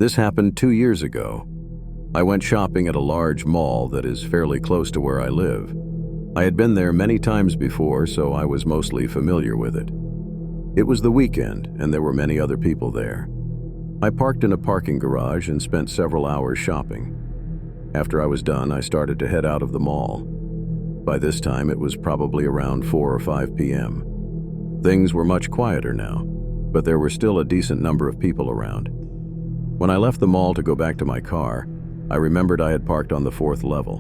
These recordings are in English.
This happened 2 years ago. I went shopping at a large mall that is fairly close to where I live. I had been there many times before, so I was mostly familiar with it. It was the weekend, and there were many other people there. I parked in a parking garage and spent several hours shopping. After I was done, I started to head out of the mall. By this time, it was probably around 4 or 5 p.m. Things were much quieter now, but there were still a decent number of people around. When I left the mall to go back to my car, I remembered I had parked on the 4th level.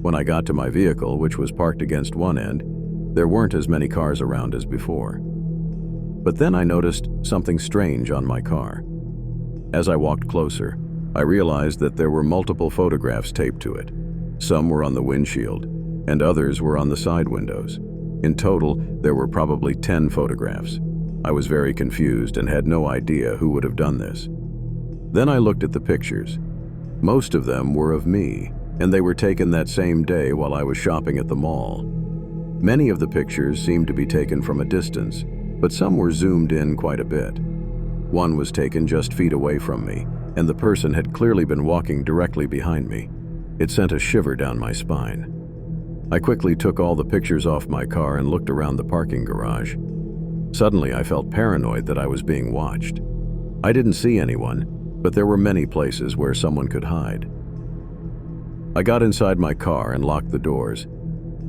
When I got to my vehicle, which was parked against one end, there weren't as many cars around as before. But then I noticed something strange on my car. As I walked closer, I realized that there were multiple photographs taped to it. Some were on the windshield, and others were on the side windows. In total, there were probably 10 photographs. I was very confused and had no idea who would have done this. Then I looked at the pictures. Most of them were of me, and they were taken that same day while I was shopping at the mall. Many of the pictures seemed to be taken from a distance, but some were zoomed in quite a bit. One was taken just feet away from me, and the person had clearly been walking directly behind me. It sent a shiver down my spine. I quickly took all the pictures off my car and looked around the parking garage. Suddenly, I felt paranoid that I was being watched. I didn't see anyone, but there were many places where someone could hide. I got inside my car and locked the doors.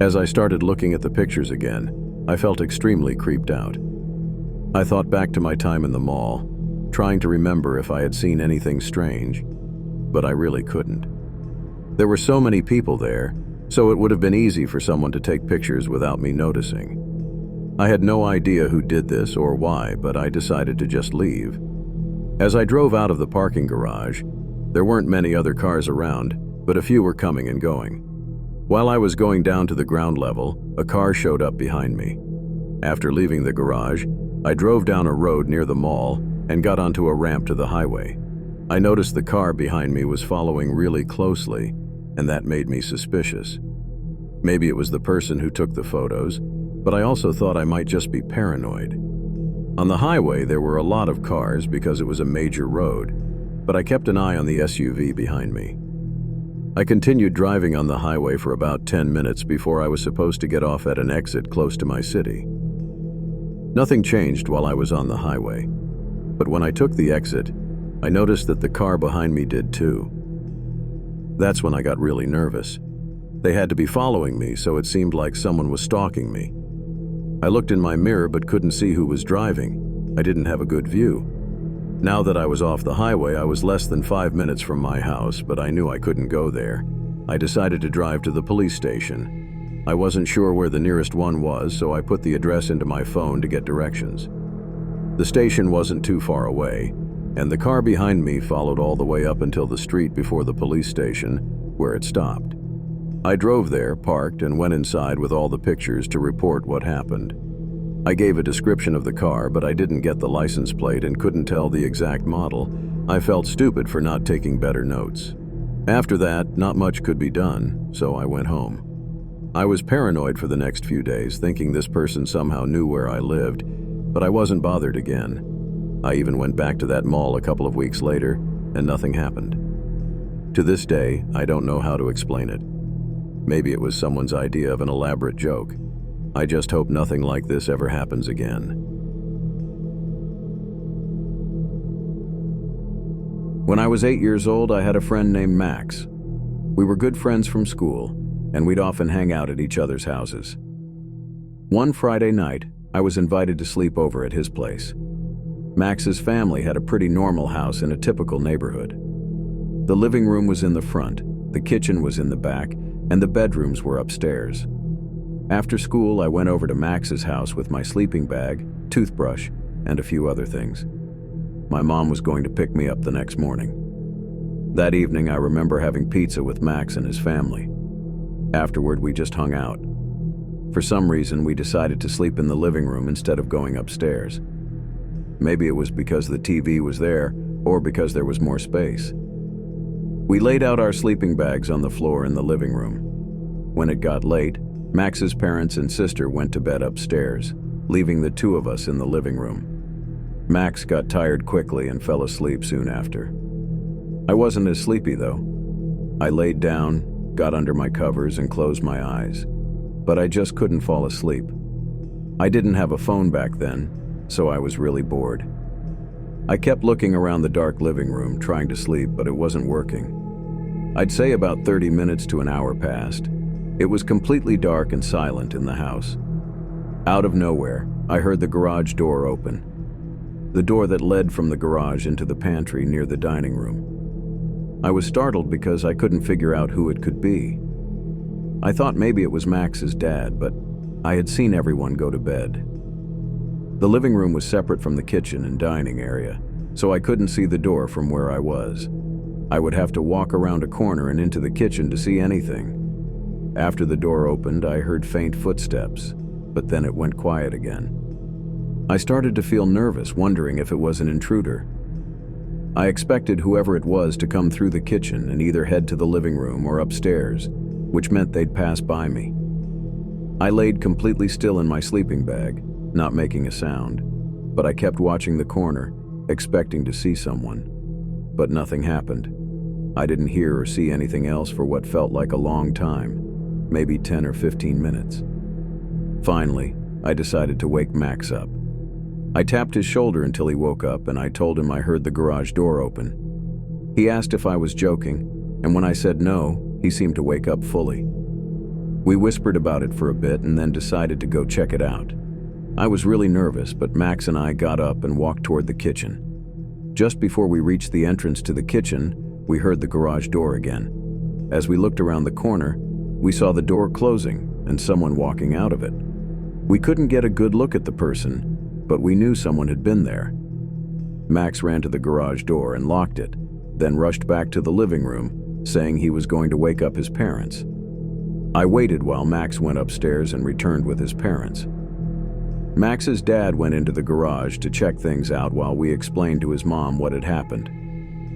As I started looking at the pictures again, I felt extremely creeped out. I thought back to my time in the mall, trying to remember if I had seen anything strange, but I really couldn't. There were so many people there, so it would have been easy for someone to take pictures without me noticing. I had no idea who did this or why, but I decided to just leave. As I drove out of the parking garage, there weren't many other cars around, but a few were coming and going. While I was going down to the ground level, a car showed up behind me. After leaving the garage, I drove down a road near the mall and got onto a ramp to the highway. I noticed the car behind me was following really closely, and that made me suspicious. Maybe it was the person who took the photos, but I also thought I might just be paranoid. On the highway, there were a lot of cars because it was a major road, but I kept an eye on the SUV behind me. I continued driving on the highway for about 10 minutes before I was supposed to get off at an exit close to my city. Nothing changed while I was on the highway, but when I took the exit, I noticed that the car behind me did too. That's when I got really nervous. They had to be following me, so it seemed like someone was stalking me. I looked in my mirror but couldn't see who was driving. I didn't have a good view. Now that I was off the highway, I was less than 5 minutes from my house, but I knew I couldn't go there. I decided to drive to the police station. I wasn't sure where the nearest one was, so I put the address into my phone to get directions. The station wasn't too far away, and the car behind me followed all the way up until the street before the police station, where it stopped. I drove there, parked, and went inside with all the pictures to report what happened. I gave a description of the car, but I didn't get the license plate and couldn't tell the exact model. I felt stupid for not taking better notes. After that, not much could be done, so I went home. I was paranoid for the next few days, thinking this person somehow knew where I lived, but I wasn't bothered again. I even went back to that mall a couple of weeks later, and nothing happened. To this day, I don't know how to explain it. Maybe it was someone's idea of an elaborate joke. I just hope nothing like this ever happens again. When I was 8 years old, I had a friend named Max. We were good friends from school, and we'd often hang out at each other's houses. One Friday night, I was invited to sleep over at his place. Max's family had a pretty normal house in a typical neighborhood. The living room was in the front, the kitchen was in the back, and the bedrooms were upstairs. After school, I went over to Max's house with my sleeping bag, toothbrush, and a few other things. My mom was going to pick me up the next morning. That evening, I remember having pizza with Max and his family. Afterward, we just hung out. For some reason, we decided to sleep in the living room instead of going upstairs. Maybe it was because the TV was there, or because there was more space. We laid out our sleeping bags on the floor in the living room. When it got late, Max's parents and sister went to bed upstairs, leaving the two of us in the living room. Max got tired quickly and fell asleep soon after. I wasn't as sleepy though. I laid down, got under my covers, and closed my eyes, but I just couldn't fall asleep. I didn't have a phone back then, so I was really bored. I kept looking around the dark living room, trying to sleep, but it wasn't working. I'd say about 30 minutes to an hour passed. It was completely dark and silent in the house. Out of nowhere, I heard the garage door open. The door that led from the garage into the pantry near the dining room. I was startled because I couldn't figure out who it could be. I thought maybe it was Max's dad, but I had seen everyone go to bed. The living room was separate from the kitchen and dining area, so I couldn't see the door from where I was. I would have to walk around a corner and into the kitchen to see anything. After the door opened, I heard faint footsteps, but then it went quiet again. I started to feel nervous, wondering if it was an intruder. I expected whoever it was to come through the kitchen and either head to the living room or upstairs, which meant they'd pass by me. I laid completely still in my sleeping bag, not making a sound, but I kept watching the corner, expecting to see someone. But nothing happened. I didn't hear or see anything else for what felt like a long time, maybe 10 or 15 minutes. Finally, I decided to wake Max up. I tapped his shoulder until he woke up, and I told him I heard the garage door open. He asked if I was joking, and when I said no, he seemed to wake up fully. We whispered about it for a bit and then decided to go check it out. I was really nervous, but Max and I got up and walked toward the kitchen. Just before we reached the entrance to the kitchen, we heard the garage door again. As we looked around the corner, we saw the door closing and someone walking out of it. We couldn't get a good look at the person, but we knew someone had been there. Max ran to the garage door and locked it, then rushed back to the living room, saying he was going to wake up his parents. I waited while Max went upstairs and returned with his parents. Max's dad went into the garage to check things out while we explained to his mom what had happened.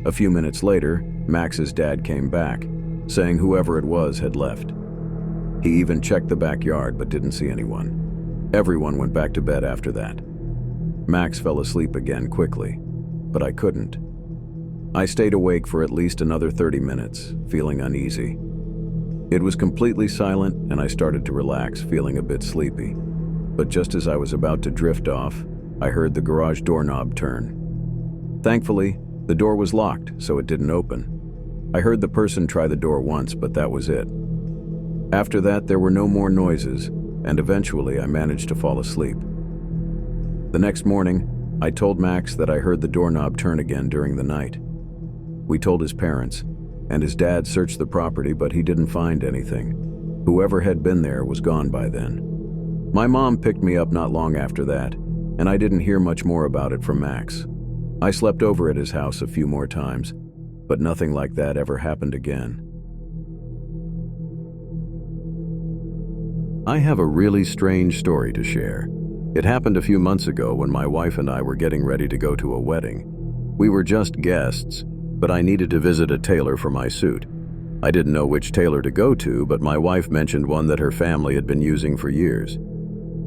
A few minutes later, Max's dad came back, saying whoever it was had left. He even checked the backyard but didn't see anyone. Everyone went back to bed after that. Max fell asleep again quickly, but I couldn't. I stayed awake for at least another 30 minutes, feeling uneasy. It was completely silent, and I started to relax, feeling a bit sleepy. But just as I was about to drift off, I heard the garage doorknob turn. Thankfully, the door was locked, so it didn't open. I heard the person try the door once, but that was it. After that, there were no more noises, and eventually I managed to fall asleep. The next morning, I told Max that I heard the doorknob turn again during the night. We told his parents, and his dad searched the property, but he didn't find anything. Whoever had been there was gone by then. My mom picked me up not long after that, and I didn't hear much more about it from Max. I slept over at his house a few more times, but nothing like that ever happened again. I have a really strange story to share. It happened a few months ago when my wife and I were getting ready to go to a wedding. We were just guests, but I needed to visit a tailor for my suit. I didn't know which tailor to go to, but my wife mentioned one that her family had been using for years.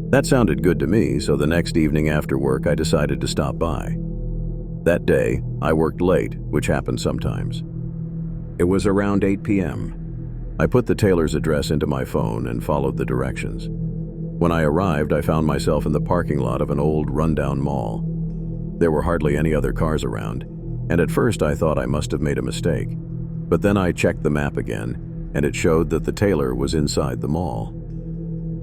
That sounded good to me, so the next evening after work I decided to stop by. That day, I worked late, which happens sometimes. It was around 8 p.m. I put the tailor's address into my phone and followed the directions. When I arrived, I found myself in the parking lot of an old, rundown mall. There were hardly any other cars around, and at first I thought I must have made a mistake. But then I checked the map again, and it showed that the tailor was inside the mall.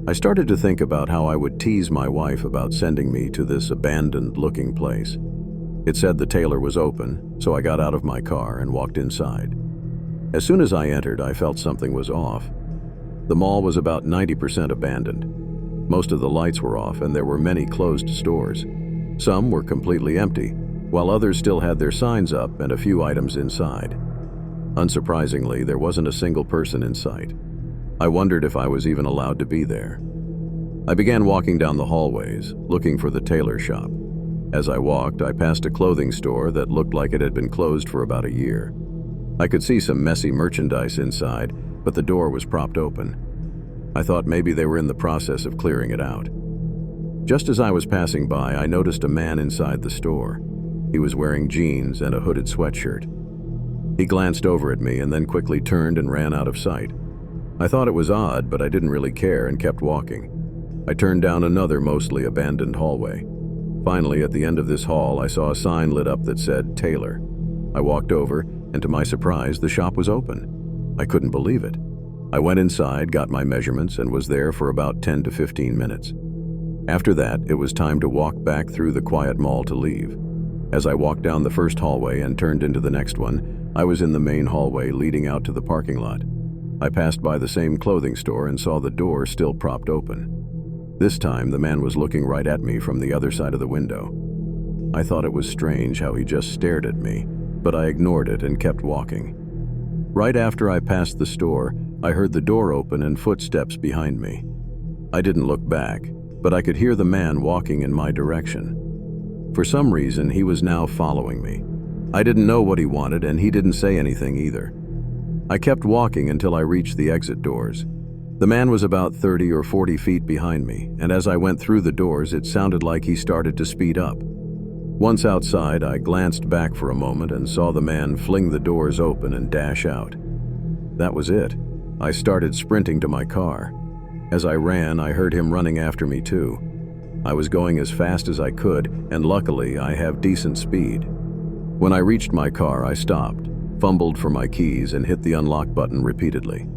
I started to think about how I would tease my wife about sending me to this abandoned-looking place. It said the tailor was open, so I got out of my car and walked inside. As soon as I entered, I felt something was off. The mall was about 90% abandoned. Most of the lights were off, and there were many closed stores. Some were completely empty, while others still had their signs up and a few items inside. Unsurprisingly, there wasn't a single person in sight. I wondered if I was even allowed to be there. I began walking down the hallways, looking for the tailor shop. As I walked, I passed a clothing store that looked like it had been closed for about a year. I could see some messy merchandise inside, but the door was propped open. I thought maybe they were in the process of clearing it out. Just as I was passing by, I noticed a man inside the store. He was wearing jeans and a hooded sweatshirt. He glanced over at me and then quickly turned and ran out of sight. I thought it was odd, but I didn't really care and kept walking. I turned down another mostly abandoned hallway. Finally, at the end of this hall, I saw a sign lit up that said Taylor. I walked over, and to my surprise, the shop was open. I couldn't believe it. I went inside, got my measurements, and was there for about 10 to 15 minutes. After that, it was time to walk back through the quiet mall to leave. As I walked down the first hallway and turned into the next one, I was in the main hallway leading out to the parking lot. I passed by the same clothing store and saw the door still propped open. This time, the man was looking right at me from the other side of the window. I thought it was strange how he just stared at me, but I ignored it and kept walking. Right after I passed the store, I heard the door open and footsteps behind me. I didn't look back, but I could hear the man walking in my direction. For some reason, he was now following me. I didn't know what he wanted, and he didn't say anything either. I kept walking until I reached the exit doors. The man was about 30 or 40 feet behind me, and as I went through the doors, it sounded like he started to speed up. Once outside, I glanced back for a moment and saw the man fling the doors open and dash out. That was it. I started sprinting to my car. As I ran, I heard him running after me too. I was going as fast as I could, and luckily, I have decent speed. When I reached my car, I stopped, fumbled for my keys, and hit the unlock button repeatedly.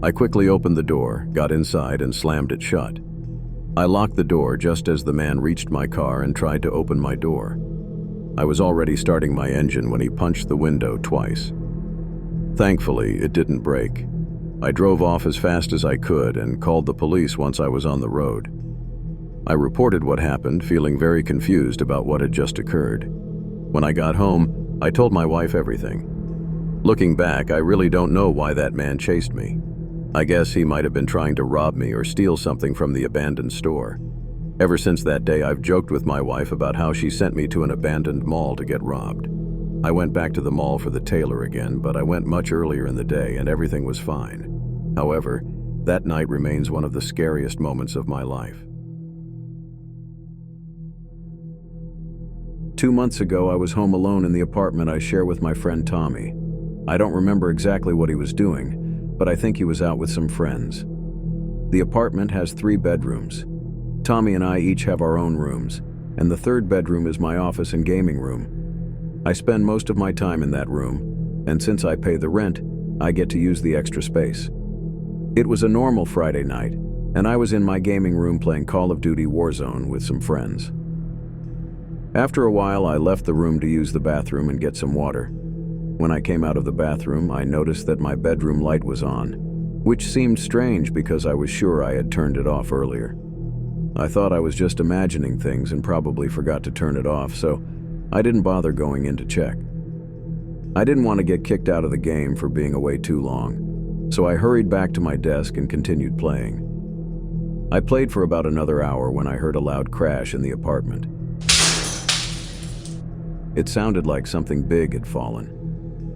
I quickly opened the door, got inside, and slammed it shut. I locked the door just as the man reached my car and tried to open my door. I was already starting my engine when he punched the window twice. Thankfully, it didn't break. I drove off as fast as I could and called the police once I was on the road. I reported what happened, feeling very confused about what had just occurred. When I got home, I told my wife everything. Looking back, I really don't know why that man chased me. I guess he might have been trying to rob me or steal something from the abandoned store. Ever since that day, I've joked with my wife about how she sent me to an abandoned mall to get robbed. I went back to the mall for the Taylor again, but I went much earlier in the day and everything was fine. However, that night remains one of the scariest moments of my life. 2 months ago, I was home alone in the apartment I share with my friend Tommy. I don't remember exactly what he was doing, but I think he was out with some friends. The apartment has 3 bedrooms. Tommy and I each have our own rooms, and the 3rd bedroom is my office and gaming room. I spend most of my time in that room, and since I pay the rent, I get to use the extra space. It was a normal Friday night, and I was in my gaming room playing Call of Duty Warzone with some friends. After a while, I left the room to use the bathroom and get some water. When I came out of the bathroom, I noticed that my bedroom light was on, which seemed strange because I was sure I had turned it off earlier. I thought I was just imagining things and probably forgot to turn it off, so I didn't bother going in to check. I didn't want to get kicked out of the game for being away too long, so I hurried back to my desk and continued playing. I played for about another hour when I heard a loud crash in the apartment. It sounded like something big had fallen.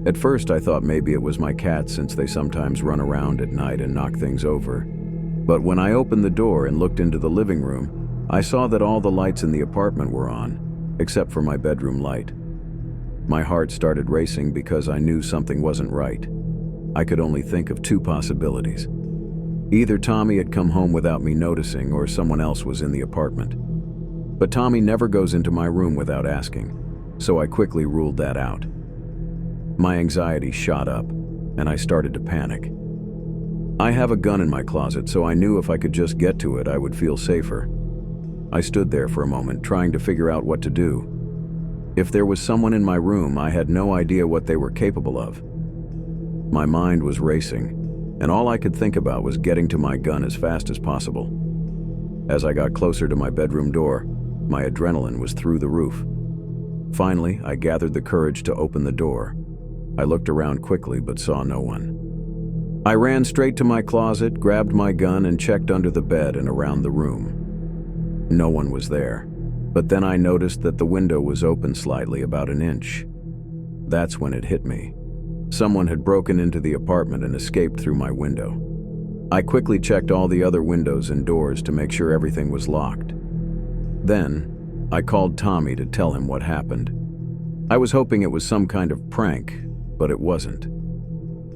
At first, I thought maybe it was my cats since they sometimes run around at night and knock things over. But when I opened the door and looked into the living room, I saw that all the lights in the apartment were on, except for my bedroom light. My heart started racing because I knew something wasn't right. I could only think of 2 possibilities. Either Tommy had come home without me noticing or someone else was in the apartment. But Tommy never goes into my room without asking, so I quickly ruled that out. My anxiety shot up, and I started to panic. I have a gun in my closet, so I knew if I could just get to it, I would feel safer. I stood there for a moment, trying to figure out what to do. If there was someone in my room, I had no idea what they were capable of. My mind was racing, and all I could think about was getting to my gun as fast as possible. As I got closer to my bedroom door, my adrenaline was through the roof. Finally, I gathered the courage to open the door. I looked around quickly but saw no one. I ran straight to my closet, grabbed my gun, and checked under the bed and around the room. No one was there, but then I noticed that the window was open slightly, about an inch. That's when it hit me. Someone had broken into the apartment and escaped through my window. I quickly checked all the other windows and doors to make sure everything was locked. Then, I called Tommy to tell him what happened. I was hoping it was some kind of prank, but it wasn't.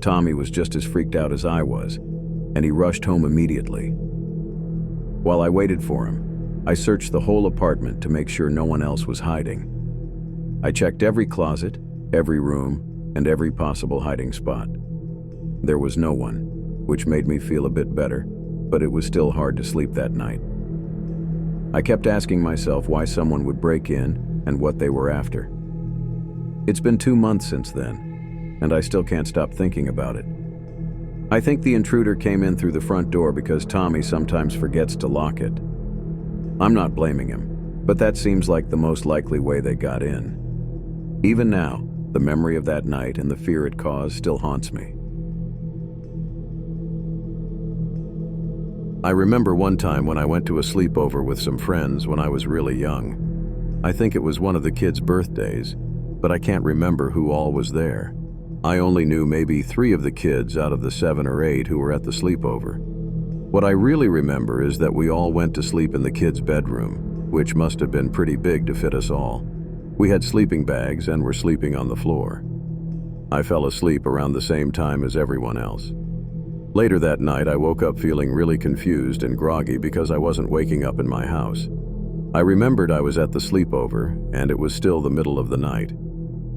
Tommy was just as freaked out as I was, and he rushed home immediately. While I waited for him, I searched the whole apartment to make sure no one else was hiding. I checked every closet, every room, and every possible hiding spot. There was no one, which made me feel a bit better, but it was still hard to sleep that night. I kept asking myself why someone would break in and what they were after. It's been 2 months since then, and I still can't stop thinking about it. I think the intruder came in through the front door because Tommy sometimes forgets to lock it. I'm not blaming him, but that seems like the most likely way they got in. Even now, the memory of that night and the fear it caused still haunts me. I remember one time when I went to a sleepover with some friends when I was really young. I think it was one of the kids' birthdays, but I can't remember who all was there. I only knew maybe 3 of the kids out of the 7 or 8 who were at the sleepover. What I really remember is that we all went to sleep in the kids' bedroom, which must have been pretty big to fit us all. We had sleeping bags and were sleeping on the floor. I fell asleep around the same time as everyone else. Later that night, I woke up feeling really confused and groggy because I wasn't waking up in my house. I remembered I was at the sleepover, and it was still the middle of the night.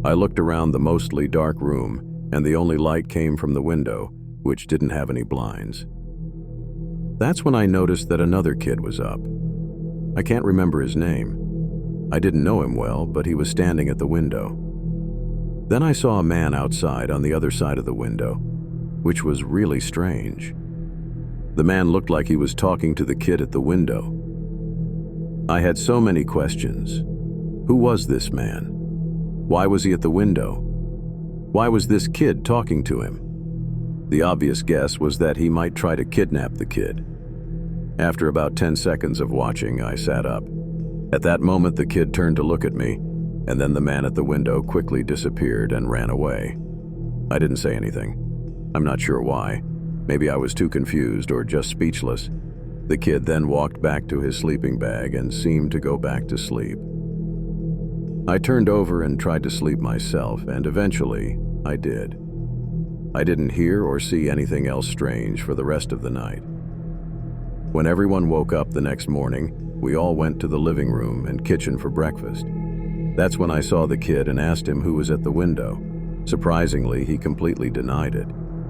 I looked around the mostly dark room, and the only light came from the window, which didn't have any blinds. That's when I noticed that another kid was up. I can't remember his name. I didn't know him well, but he was standing at the window. Then I saw a man outside on the other side of the window, which was really strange. The man looked like he was talking to the kid at the window. I had so many questions. Who was this man? Why was he at the window? Why was this kid talking to him? The obvious guess was that he might try to kidnap the kid. After about 10 seconds of watching, I sat up. At that moment, the kid turned to look at me, and then the man at the window quickly disappeared and ran away. I didn't say anything. I'm not sure why. Maybe I was too confused or just speechless. The kid then walked back to his sleeping bag and seemed to go back to sleep. I turned over and tried to sleep myself, and eventually, I did. I didn't hear or see anything else strange for the rest of the night. When everyone woke up the next morning, we all went to the living room and kitchen for breakfast. That's when I saw the kid and asked him who was at the window. Surprisingly, he completely denied it.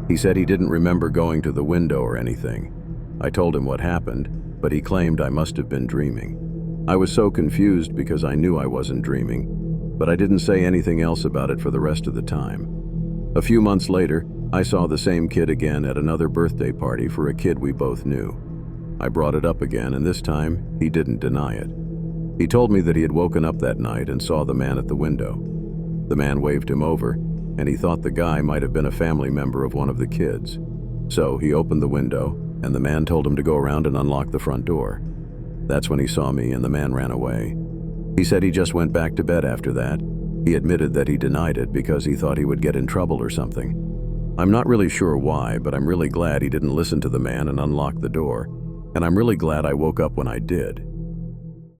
He said he didn't remember going to the window or anything. I told him what happened, but he claimed I must have been dreaming. I was so confused because I knew I wasn't dreaming, but I didn't say anything else about it for the rest of the time. A few months later, I saw the same kid again at another birthday party for a kid we both knew. I brought it up again, and this time, he didn't deny it. He told me that he had woken up that night and saw the man at the window. The man waved him over, and he thought the guy might have been a family member of one of the kids. So he opened the window, and the man told him to go around and unlock the front door. That's when he saw me, and the man ran away. He said he just went back to bed after that. He admitted that he denied it because he thought he would get in trouble or something. I'm not really sure why, but I'm really glad he didn't listen to the man and unlock the door. And I'm really glad I woke up when I did.